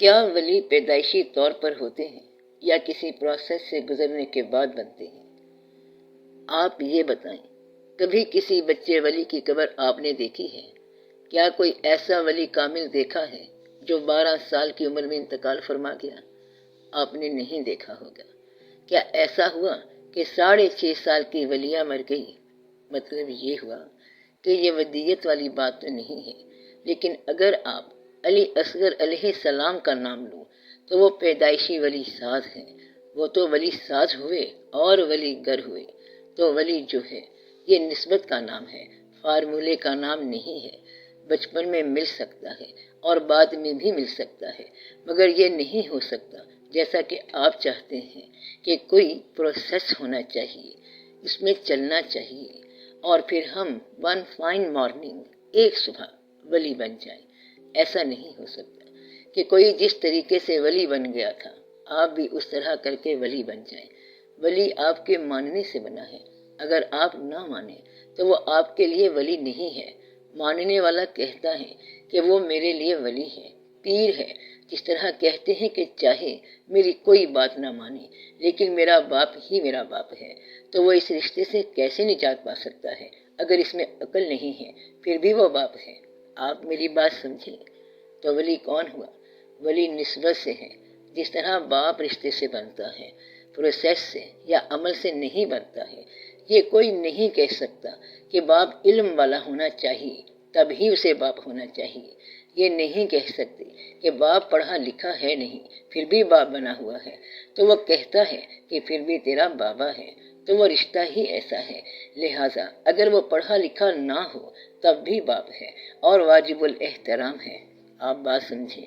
کیا ولی پیدائشی طور پر ہوتے ہیں یا کسی پروسیس سے گزرنے کے بعد بنتے ہیں؟ آپ یہ بتائیں، کبھی کسی بچے ولی کی قبر آپ نے دیکھی ہے؟ کیا کوئی ایسا ولی کامل دیکھا ہے جو 12 سال کی عمر میں انتقال فرما گیا؟ آپ نے نہیں دیکھا ہوگا۔ کیا ایسا ہوا کہ 6.5 سال کی ولیہ مر گئی؟ مطلب یہ ہوا کہ یہ ودیت والی بات تو نہیں ہے، لیکن اگر آپ علی اصغر علیہ السلام کا نام لوں تو وہ پیدائشی ولی ساز ہیں۔ وہ تو ولی ساز ہوئے اور ولی گر ہوئے۔ تو ولی جو ہے یہ نسبت کا نام ہے، فارمولے کا نام نہیں ہے۔ بچپن میں مل سکتا ہے اور بعد میں بھی مل سکتا ہے، مگر یہ نہیں ہو سکتا جیسا کہ آپ چاہتے ہیں کہ کوئی پروسیس ہونا چاہیے، اس میں چلنا چاہیے، اور پھر ہم ون فائن مارننگ ایک صبح ولی بن جائیں۔ ایسا نہیں ہو سکتا کہ کوئی جس طریقے سے ولی بن گیا تھا آپ بھی اس طرح کر کے ولی بن جائیں۔ ولی آپ کے ماننے سے بنا ہے، اگر آپ نہ مانیں تو وہ آپ کے لیے ولی نہیں ہے۔ ماننے والا کہتا ہے کہ وہ میرے لیے ولی ہے، پیر ہے، جس طرح کہتے ہیں کہ چاہے میری کوئی بات نہ مانے لیکن میرا باپ ہی میرا باپ ہے، تو وہ اس رشتے سے کیسے نجات پا سکتا ہے؟ اگر اس میں عقل نہیں ہے پھر بھی وہ باپ ہے۔ آپ میری بات سمجھیں۔ تو ولی کون ہوا؟ ولی نسبت سے ہے، جس طرح باپ رشتے سے بنتا ہے، پروسیس سے یا عمل سے نہیں بنتا ہے۔ یہ کوئی نہیں کہہ سکتا کہ باپ علم والا ہونا چاہیے تب ہی اسے باپ ہونا چاہیے۔ یہ نہیں کہہ سکتے کہ باپ پڑھا لکھا ہے نہیں پھر بھی باپ بنا ہوا ہے تو وہ کہتا ہے کہ پھر بھی تیرا بابا ہے، تو وہ رشتہ ہی ایسا ہے۔ لہٰذا اگر وہ پڑھا لکھا نہ ہو تب بھی باپ ہے اور واجب الاحترام ہے۔ آپ بات سمجھیں۔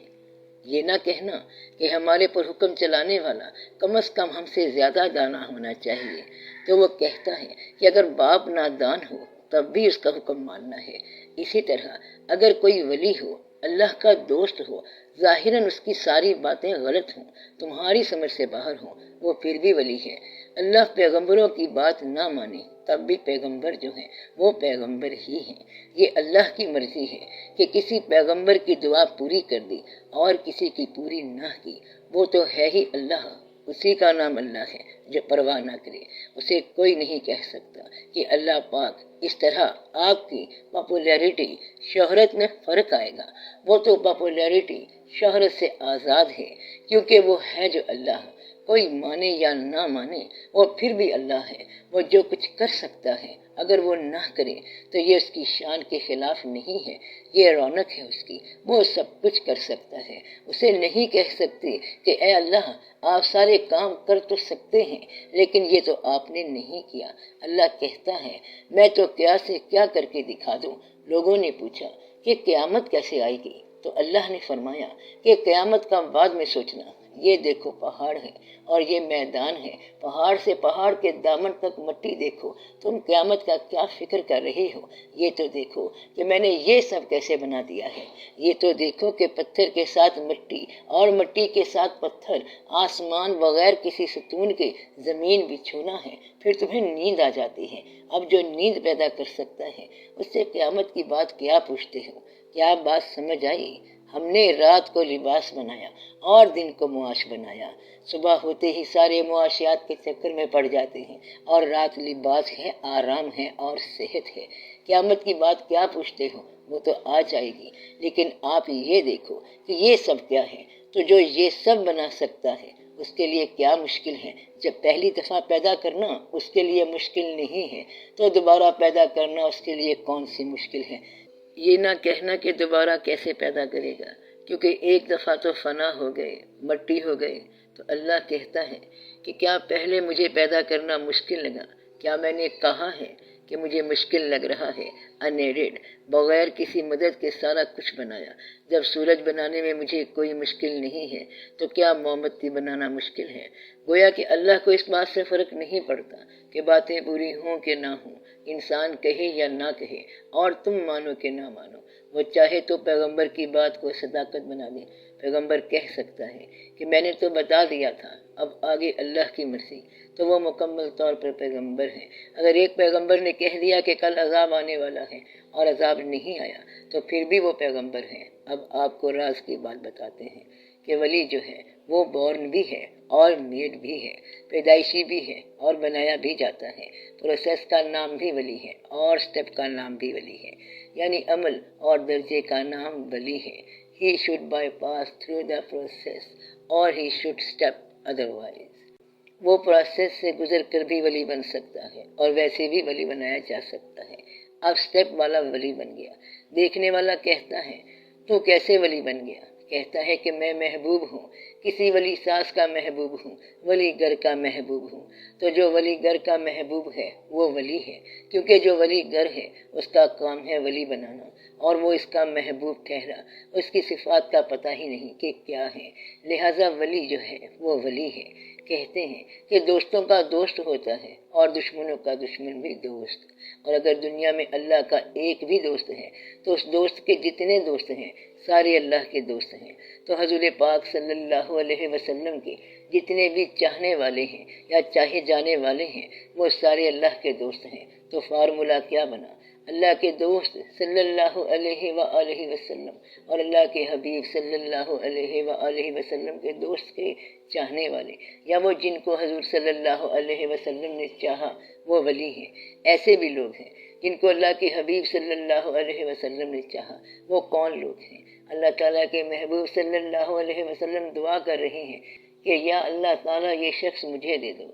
یہ نہ کہنا کہ ہمارے پر حکم چلانے والا کم از کم ہم سے زیادہ دانا ہونا چاہیے، تو وہ کہتا ہے کہ اگر باپ نادان ہو تب بھی اس کا حکم ماننا ہے۔ اسی طرح اگر کوئی ولی ہو، اللہ کا دوست ہو، ظاہراً اس کی ساری باتیں غلط ہوں، تمہاری سمجھ سے باہر ہوں، وہ پھر بھی ولی ہے۔ اللہ پیغمبروں کی بات نہ مانے تب بھی پیغمبر جو ہیں وہ پیغمبر ہی ہیں۔ یہ اللہ کی مرضی ہے کہ کسی پیغمبر کی دعا پوری کر دی اور کسی کی پوری نہ کی، وہ تو ہے ہی اللہ، اسی کا نام اللہ ہے جو پرواہ نہ کرے۔ اسے کوئی نہیں کہہ سکتا کہ اللہ پاک اس طرح آپ کی پاپولیرٹی شہرت میں فرق آئے گا۔ وہ تو پاپولیرٹی شہرت سے آزاد ہے، کیونکہ وہ ہے جو اللہ، کوئی مانے یا نہ مانے وہ پھر بھی اللہ ہے۔ وہ جو کچھ کر سکتا ہے اگر وہ نہ کرے تو یہ اس کی شان کے خلاف نہیں ہے، یہ رونق ہے اس کی، وہ سب کچھ کر سکتا ہے۔ اسے نہیں کہہ سکتے کہ اے اللہ آپ سارے کام کر تو سکتے ہیں لیکن یہ تو آپ نے نہیں کیا۔ اللہ کہتا ہے میں تو کیا سے کیا کر کے دکھا دوں۔ لوگوں نے پوچھا کہ قیامت کیسے آئے گی؟ تو اللہ نے فرمایا کہ قیامت کا بعد میں سوچنا۔ یہ دیکھو پہاڑ ہے اور یہ میدان ہے، پہاڑ سے پہاڑ کے دامن تک مٹی دیکھو، تم قیامت کا کیا فکر کر رہے ہو؟ یہ تو دیکھو کہ میں نے یہ سب کیسے بنا دیا ہے۔ یہ تو دیکھو کہ پتھر کے ساتھ مٹی اور مٹی کے ساتھ پتھر، آسمان بغیر کسی ستون کے زمین بھی چھونا ہے، پھر تمہیں نیند آ جاتی ہے۔ اب جو نیند پیدا کر سکتا ہے اس سے قیامت کی بات کیا پوچھتے ہو؟ کیا بات سمجھ آئی؟ ہم نے رات کو لباس بنایا اور دن کو معاش بنایا۔ صبح ہوتے ہی سارے معاشیات کے چکر میں پڑ جاتے ہیں، اور رات لباس ہے، آرام ہے اور صحت ہے۔ قیامت کی بات کیا پوچھتے ہو؟ وہ تو آ جائے گی، لیکن آپ یہ دیکھو کہ یہ سب کیا ہے۔ تو جو یہ سب بنا سکتا ہے اس کے لیے کیا مشکل ہے؟ جب پہلی دفعہ پیدا کرنا اس کے لیے مشکل نہیں ہے تو دوبارہ پیدا کرنا اس کے لیے کون سی مشکل ہے؟ یہ نہ کہنا کہ دوبارہ کیسے پیدا کرے گا، کیونکہ ایک دفعہ تو فنا ہو گئے، مٹی ہو گئے۔ تو اللہ کہتا ہے کہ کیا پہلے مجھے پیدا کرنا مشکل لگا؟ کیا میں نے کہا ہے کہ مجھے مشکل لگ رہا ہے؟ انیڈڈ، بغیر کسی مدد کے سارا کچھ بنایا۔ جب سورج بنانے میں مجھے کوئی مشکل نہیں ہے تو کیا موم بتی بنانا مشکل ہے؟ گویا کہ اللہ کو اس بات سے فرق نہیں پڑتا کہ باتیں پوری ہوں کہ نہ ہوں، انسان کہے یا نہ کہے، اور تم مانو کہ نہ مانو۔ وہ چاہے تو پیغمبر کی بات کو صداقت بنا دے، پیغمبر کہہ سکتا ہے کہ میں نے تو بتا دیا تھا، اب آگے اللہ کی مرضی، تو وہ مکمل طور پر پیغمبر ہے۔ اگر ایک پیغمبر نے کہہ دیا کہ کل عذاب آنے والا ہے اور عذاب نہیں آیا تو پھر بھی وہ پیغمبر ہے۔ اب آپ کو راز کی بات بتاتے ہیں کہ ولی جو ہے وہ بورن بھی ہے اور میڈ بھی ہے، پیدائشی بھی ہے اور بنایا بھی جاتا ہے۔ پروسیس کا نام بھی ولی ہے اور سٹیپ کا نام بھی ولی ہے، یعنی عمل اور درجے کا نام ولی ہے۔ He should bypass through the process or he should step otherwise۔ وہ پروسیس سے گزر کر بھی ولی بن سکتا ہے اور ویسے بھی ولی بنایا جا سکتا ہے۔ اب سٹیپ والا ولی بن گیا۔ دیکھنے والا کہتا ہے تو کیسے ولی بن گیا؟ کہتا ہے کہ میں محبوب ہوں، کسی ولی ساز کا محبوب ہوں، ولی گر کا محبوب ہوں۔ تو جو ولی گر کا محبوب ہے وہ ولی ہے، کیونکہ جو ولی گر ہے اس کا کام ہے ولی بنانا، اور وہ اس کا محبوب ٹھہرا۔ اس کی صفات کا پتہ ہی نہیں کہ کیا ہے، لہٰذا ولی جو ہے وہ ولی ہے۔ کہتے ہیں کہ دوستوں کا دوست ہوتا ہے اور دشمنوں کا دشمن بھی دوست، اور اگر دنیا میں اللہ کا ایک بھی دوست ہے تو اس دوست کے جتنے دوست ہیں سارے اللہ کے دوست ہیں۔ تو حضور پاک صلی اللہ علیہ وسلم کے جتنے بھی چاہنے والے ہیں یا چاہے جانے والے ہیں وہ سارے اللہ کے دوست ہیں۔ تو فارمولہ کیا بنا؟ اللہ کے دوست صلی اللہ علیہ وآلہ وسلم اور اللہ کے حبیب صلی اللہ علیہ وآلہ وسلم کے دوست کے چاہنے والے، یا وہ جن کو حضور صلی اللہ علیہ وسلم نے چاہا وہ ولی ہیں۔ ایسے بھی لوگ ہیں جن کو اللہ کے حبیب صلی اللہ علیہ وسلم نے چاہا، وہ کون لوگ ہیں؟ اللہ تعالیٰ کے محبوب صلی اللہ علیہ وسلم دعا کر رہے ہیں کہ یا اللہ تعالیٰ یہ شخص مجھے دے دو،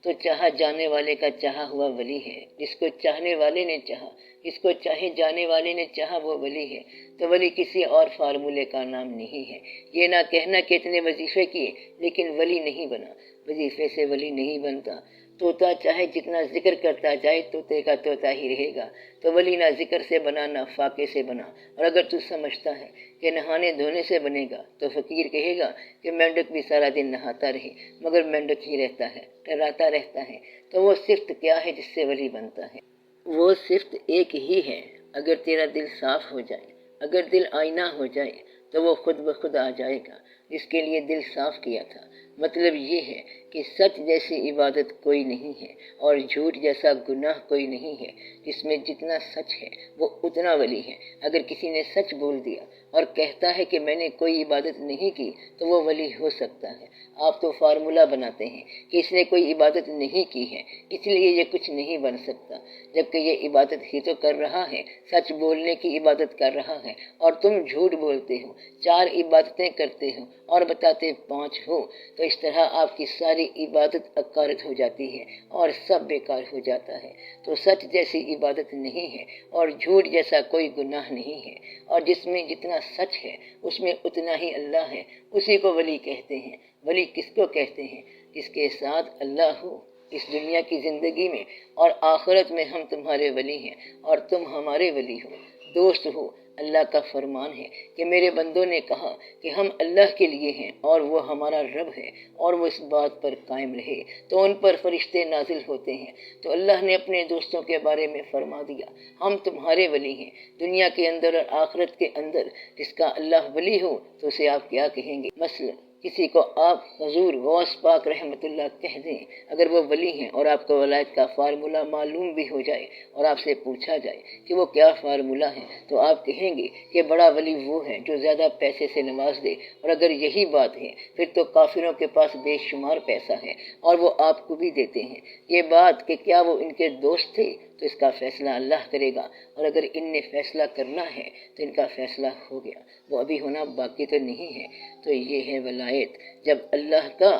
تو چاہا جانے والے کا چاہا ہوا ولی ہے۔ جس کو چاہنے والے نے چاہا، جس کو چاہے جانے والے نے چاہا وہ ولی ہے۔ تو ولی کسی اور فارمولے کا نام نہیں ہے۔ یہ نہ کہنا کہ اتنے وظیفے کیے لیکن ولی نہیں بنا، وظیفے سے ولی نہیں بنتا۔ طوطا چاہے جتنا ذکر کرتا جائے طوطے کا طوطا ہی رہے گا۔ تو ولی نہ ذکر سے بنا نہ فاقے سے بنا۔ اور اگر تو سمجھتا ہے کہ نہانے دھونے سے بنے گا تو فقیر کہے گا کہ مینڈک بھی سارا دن نہاتا رہے مگر مینڈک ہی رہتا ہے، ٹراتا رہتا ہے۔ تو وہ صفت کیا ہے جس سے ولی بنتا ہے؟ وہ صفت ایک ہی ہے۔ اگر تیرا دل صاف ہو جائے، اگر دل آئینہ ہو جائے تو وہ خود بخود آ جائے گا جس کے لیے دل صاف کیا تھا۔ مطلب یہ ہے کہ سچ جیسی عبادت کوئی نہیں ہے اور جھوٹ جیسا گناہ کوئی نہیں ہے۔ جس میں جتنا سچ ہے وہ اتنا ولی ہے۔ اگر کسی نے سچ بول دیا اور کہتا ہے کہ میں نے کوئی عبادت نہیں کی تو وہ ولی ہو سکتا ہے۔ آپ تو فارمولہ بناتے ہیں کہ اس نے کوئی عبادت نہیں کی ہے اس لیے یہ کچھ نہیں بن سکتا، جبکہ یہ عبادت ہی تو کر رہا ہے، سچ بولنے کی عبادت کر رہا ہے، اور تم جھوٹ بولتے ہو، 4 عبادتیں کرتے ہو اور بتاتے 5 ہو۔ تو اس طرح آپ کی ساری عبادت عکارت ہو جاتی ہے اور سب بیکار ہو جاتا ہے۔ تو سچ جیسی عبادت نہیں ہے اور جھوٹ جیسا کوئی گناہ نہیں ہے، اور جس میں جتنا سچ ہے اس میں اتنا ہی اللہ ہے، اسی کو ولی کہتے ہیں۔ ولی کس کو کہتے ہیں؟ جس کے ساتھ اللہ ہو اس دنیا کی زندگی میں اور آخرت میں ہم تمہارے ولی ہیں اور تم ہمارے ولی ہو، دوست ہو۔ اللہ کا فرمان ہے کہ میرے بندوں نے کہا کہ ہم اللہ کے لیے ہیں اور وہ ہمارا رب ہے، اور وہ اس بات پر قائم رہے تو ان پر فرشتے نازل ہوتے ہیں۔ تو اللہ نے اپنے دوستوں کے بارے میں فرما دیا ہم تمہارے ولی ہیں دنیا کے اندر اور آخرت کے اندر۔ جس کا اللہ ولی ہو تو اسے آپ کیا کہیں گے؟ مثلا کسی کو آپ حضور غوث پاک رحمت اللہ کہہ دیں، اگر وہ ولی ہیں اور آپ کو ولایت کا فارمولہ معلوم بھی ہو جائے اور آپ سے پوچھا جائے کہ وہ کیا فارمولہ ہے تو آپ کہیں گے کہ بڑا ولی وہ ہے جو زیادہ پیسے سے نواز دے، اور اگر یہی بات ہے پھر تو کافروں کے پاس بے شمار پیسہ ہے اور وہ آپ کو بھی دیتے ہیں۔ یہ بات کہ کیا وہ ان کے دوست تھے تو اس کا فیصلہ اللہ کرے گا، اور اگر ان نے فیصلہ کرنا ہے تو ان کا فیصلہ ہو گیا، وہ ابھی ہونا باقی تو نہیں ہے۔ تو یہ ہے ولایت۔ جب اللہ کا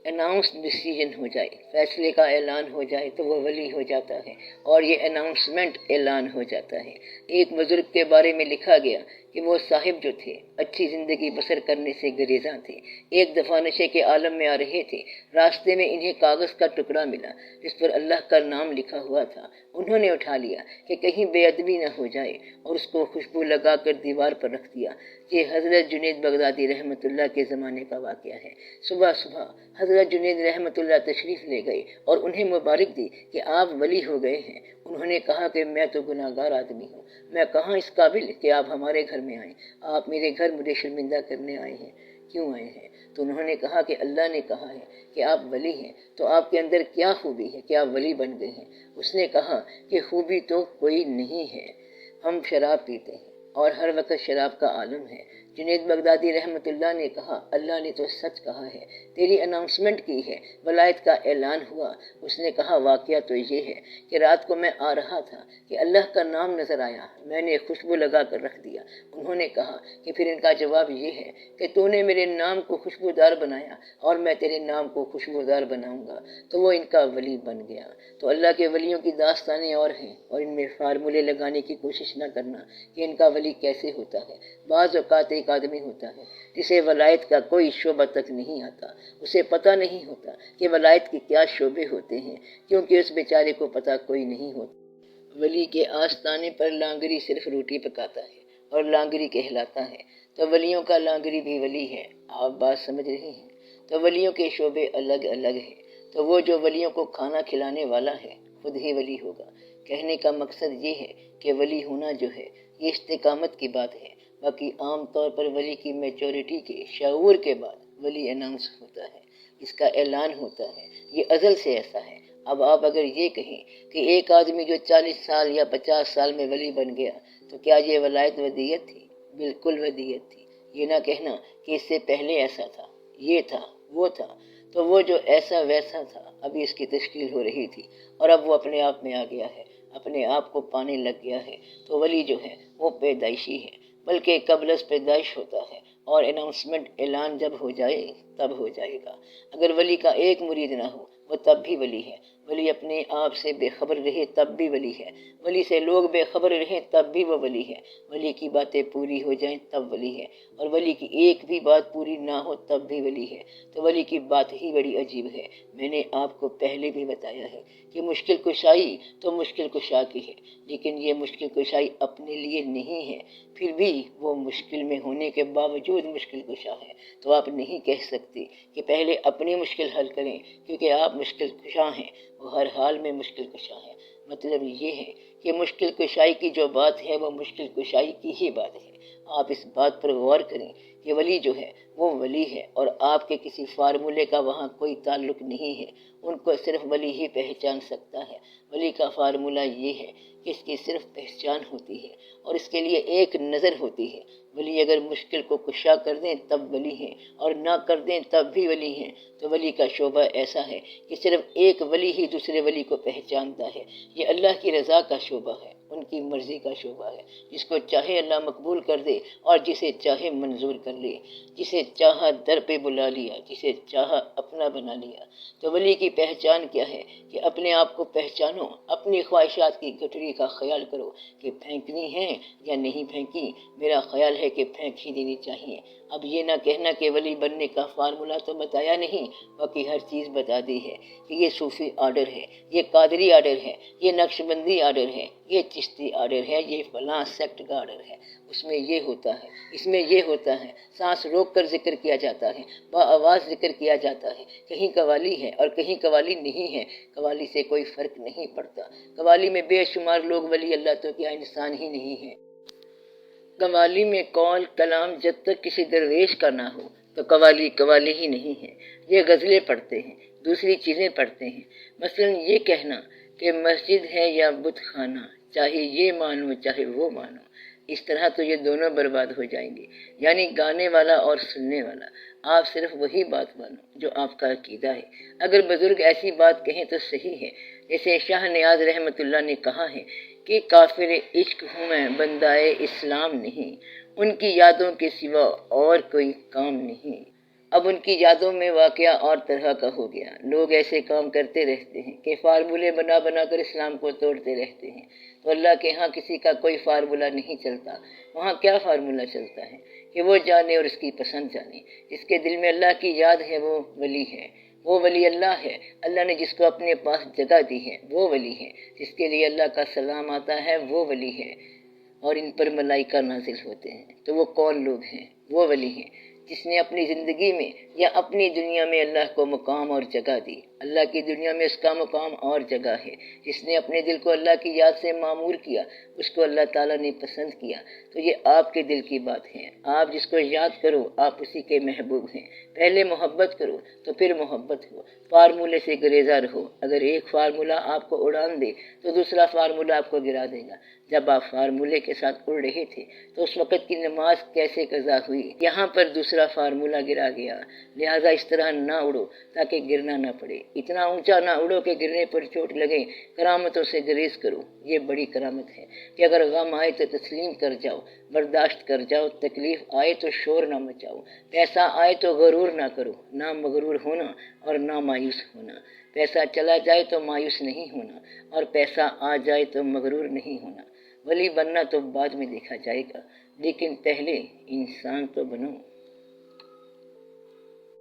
اناؤنس ڈیسیجن ہو جائے، فیصلے کا اعلان ہو جائے تو وہ ولی ہو جاتا ہے، اور یہ اناؤنسمنٹ اعلان ہو جاتا ہے۔ ایک بزرگ کے بارے میں لکھا گیا کہ وہ صاحب جو تھے اچھی زندگی بسر کرنے سے گریزاں تھے۔ ایک دفعہ نشے کے عالم میں آ رہے تھے، راستے میں انہیں کاغذ کا ٹکڑا ملا جس پر اللہ کا نام لکھا ہوا تھا۔ انہوں نے اٹھا لیا کہ کہیں بے ادبی نہ ہو جائے اور اس کو خوشبو لگا کر دیوار پر رکھ دیا۔ یہ حضرت جنید بغدادی رحمۃ اللہ کے زمانے کا واقعہ ہے۔ صبح صبح حضرت جنید رحمۃ اللہ تشریف لے گئے اور انہیں مبارک دی کہ آپ ولی ہو گئے ہیں۔ انہوں نے کہا کہ میں تو گناہگار آدمی ہوں، میں کہاں اس قابل کہ آپ ہمارے گھر میں آئیں؟ آپ میرے گھر مجھے شرمندہ کرنے آئے ہیں، کیوں آئے ہیں؟ تو انہوں نے کہا کہ اللہ نے کہا ہے کہ آپ ولی ہیں، تو آپ کے اندر کیا خوبی ہے کہ آپ ولی بن گئے ہیں؟ اس نے کہا کہ خوبی تو کوئی نہیں ہے، ہم شراب پیتے ہیں اور ہر وقت شراب کا عالم ہے۔ جنید بغدادی رحمۃ اللہ نے کہا اللہ نے تو سچ کہا ہے، تیری اناؤنسمنٹ کی ہے، ولایت کا اعلان ہوا۔ اس نے کہا واقعہ تو یہ ہے کہ رات کو میں آ رہا تھا کہ اللہ کا نام نظر آیا، میں نے خوشبو لگا کر رکھ دیا۔ انہوں نے کہا کہ پھر ان کا جواب یہ ہے کہ تو نے میرے نام کو خوشبودار بنایا اور میں تیرے نام کو خوشبودار بناؤں گا، تو وہ ان کا ولی بن گیا۔ تو اللہ کے ولیوں کی داستانیں اور ہیں، اور ان میں فارمولے لگانے کی کوشش نہ کرنا کہ ان کا ولی کیسے ہوتا ہے۔ بعض اوقات ایک آدمی ہوتا ہے جسے ولایت کا کوئی شعبہ تک نہیں آتا، اسے پتہ نہیں ہوتا کہ ولایت کے کیا شعبے ہوتے ہیں، کیونکہ اس بیچارے کو پتہ کوئی نہیں ہوتا۔ ولی کے آستانے پر لانگری صرف روٹی پکاتا ہے اور لانگری کہلاتا ہے، تو ولیوں کا لانگری بھی ولی ہے۔ آپ بات سمجھ رہے ہیں؟ تو ولیوں کے شعبے الگ الگ ہیں، تو وہ جو ولیوں کو کھانا کھلانے والا ہے خود ہی ولی ہوگا۔ کہنے کا مقصد یہ ہے کہ ولی ہونا جو ہے یہ استقامت کی بات ہے، باقی عام طور پر ولی کی میچورٹی کے شعور کے بعد ولی اناؤنس ہوتا ہے، اس کا اعلان ہوتا ہے، یہ ازل سے ایسا ہے۔ اب آپ اگر یہ کہیں کہ ایک آدمی جو 40 سال یا 50 سال میں ولی بن گیا تو کیا یہ ولایت ودیت تھی؟ بالکل ودیت تھی۔ یہ نہ کہنا کہ اس سے پہلے ایسا تھا، یہ تھا، وہ تھا، تو وہ جو ایسا ویسا تھا ابھی اس کی تشکیل ہو رہی تھی اور اب وہ اپنے آپ میں آ گیا ہے، اپنے آپ کو پانے لگ گیا ہے۔ تو ولی جو ہے وہ پیدائشی ہے، بلکہ قبل از پیدائش ہوتا ہے، اور اناؤنسمنٹ اعلان جب ہو جائے تب ہو جائے گا۔ اگر ولی کا ایک مرید نہ ہو وہ تب بھی ولی ہے، ولی اپنے آپ سے بے خبر رہے تب بھی ولی ہے، ولی سے لوگ بے خبر رہیں تب بھی وہ ولی ہے، ولی کی باتیں پوری ہو جائیں تب ولی ہے، اور ولی کی ایک بھی بات پوری نہ ہو تب بھی ولی ہے۔ تو ولی کی بات ہی بڑی عجیب ہے۔ میں نے آپ کو پہلے بھی بتایا ہے کہ مشکل کشائی تو مشکل کشا کی ہے، لیکن یہ مشکل کشائی اپنے لیے نہیں ہے، پھر بھی وہ مشکل میں ہونے کے باوجود مشکل کشا ہے۔ تو آپ نہیں کہہ سکتے کہ پہلے اپنی مشکل حل کریں، کیونکہ آپ مشکل کشا ہیں، وہ ہر حال میں مشکل کشا ہے۔ مطلب یہ ہے کہ مشکل کشائی کی جو بات ہے وہ مشکل کشائی کی ہی بات ہے۔ آپ اس بات پر غور کریں کہ ولی جو ہے وہ ولی ہے، اور آپ کے کسی فارمولے کا وہاں کوئی تعلق نہیں ہے، ان کو صرف ولی ہی پہچان سکتا ہے۔ ولی کا فارمولہ یہ ہے کہ اس کی صرف پہچان ہوتی ہے اور اس کے لیے ایک نظر ہوتی ہے۔ ولی اگر مشکل کو کشا کر دیں تب ولی ہیں، اور نہ کر دیں تب بھی ولی ہیں۔ تو ولی کا شعبہ ایسا ہے کہ صرف ایک ولی ہی دوسرے ولی کو پہچانتا ہے۔ یہ اللہ کی رضا کا شعبہ ہے، ان کی مرضی کا شعبہ ہے، جس کو چاہے اللہ مقبول کر دے اور جسے چاہے منظور کر لے، جسے چاہا در پہ بلا لیا، جسے چاہا اپنا بنا لیا۔ تو ولی کی پہچان کیا ہے کہ اپنے آپ کو پہچانو، اپنی خواہشات کی گٹری کا خیال کرو کہ پھینکنی ہے یا نہیں پھینکی، میرا خیال ہے کہ پھینک ہی دینی چاہیے۔ اب یہ نہ کہنا کہ ولی بننے کا فارمولہ تو بتایا نہیں، باقی ہر چیز بتا دی ہے کہ یہ صوفی آرڈر ہے، یہ قادری آرڈر ہے، یہ نقش بندی آرڈر ہے، یہ چشتی آرڈر ہے، یہ فلاں سیکٹ کا آرڈر ہے، اس میں یہ ہوتا ہے، اس میں یہ ہوتا ہے، سانس روک کر ذکر کیا جاتا ہے، با آواز ذکر کیا جاتا ہے، کہیں قوالی ہے اور کہیں قوالی نہیں ہے، قوالی سے کوئی فرق نہیں پڑتا۔ قوالی میں بے شمار لوگ ولی اللہ تو کیا انسان ہی نہیں ہے۔ قوالی میں قول کلام جب تک کسی درویش کا نہ ہو تو قوالی قوالی ہی نہیں ہے۔ یہ غزلیں پڑھتے ہیں، دوسری چیزیں پڑھتے ہیں، مثلا یہ کہنا کہ مسجد ہے یا بت خانہ، چاہے یہ مانو چاہے وہ مانو، اس طرح تو یہ دونوں برباد ہو جائیں گے۔ یعنی گانے والا اور سننے والا، آپ صرف وہی بات مانو جو آپ کا عقیدہ ہے۔ اگر بزرگ ایسی بات کہیں تو صحیح ہے، جیسے شاہ نیاز رحمۃ اللہ نے کہا ہے کہ کافر عشق ہوں میں بندائے اسلام نہیں، ان کی یادوں کے سوا اور کوئی کام نہیں۔ اب ان کی یادوں میں واقعہ اور طرح کا ہو گیا، لوگ ایسے کام کرتے رہتے ہیں کہ فارمولے بنا بنا کر اسلام کو توڑتے رہتے ہیں۔ تو اللہ کے ہاں کسی کا کوئی فارمولہ نہیں چلتا، وہاں کیا فارمولہ چلتا ہے کہ وہ جانے اور اس کی پسند جانے۔ جس کے دل میں اللہ کی یاد ہے وہ ولی ہے، وہ ولی اللہ ہے۔ اللہ نے جس کو اپنے پاس جگہ دی ہے وہ ولی ہے، جس کے لیے اللہ کا سلام آتا ہے وہ ولی ہے، اور ان پر ملائکہ نازل ہوتے ہیں۔ تو وہ کون لوگ ہیں؟ وہ ولی ہیں جس نے اپنی زندگی میں یا اپنی دنیا میں اللہ کو مقام اور جگہ دی، اللہ کی دنیا میں اس کا مقام اور جگہ ہے۔ جس نے اپنے دل کو اللہ کی یاد سے معمور کیا، اس کو اللہ تعالیٰ نے پسند کیا۔ تو یہ آپ کے دل کی بات ہے۔ آپ جس کو یاد کرو آپ اسی کے محبوب ہیں۔ پہلے محبت کرو تو پھر محبت ہو۔ فارمولے سے گریزہ رہو۔ اگر ایک فارمولہ آپ کو اڑان دے تو دوسرا فارمولہ آپ کو گرا دے گا۔ جب آپ فارمولے کے ساتھ اڑ رہے تھے تو اس وقت کی نماز کیسے قضا ہوئی؟ یہاں پر دوسرا فارمولہ گرا گیا۔ لہٰذا اس طرح نہ اڑو تاکہ گرنا نہ پڑے۔ اتنا اونچا نہ اڑو کہ گرنے پر چوٹ لگے۔ کرامتوں سے گریز کرو۔ یہ بڑی کرامت ہے کہ اگر غم آئے تو تسلیم کر جاؤ، برداشت کر جاؤ۔ تکلیف آئے تو شور نہ مچاؤ۔ پیسہ آئے تو غرور نہ کرو، نہ مغرور ہونا اور نہ مایوس ہونا۔ پیسہ چلا جائے تو مایوس نہیں ہونا، اور پیسہ آ جائے تو مغرور نہیں ہونا۔ ولی بننا تو بعد میں دیکھا جائے گا، لیکن پہلے انسان تو بنو۔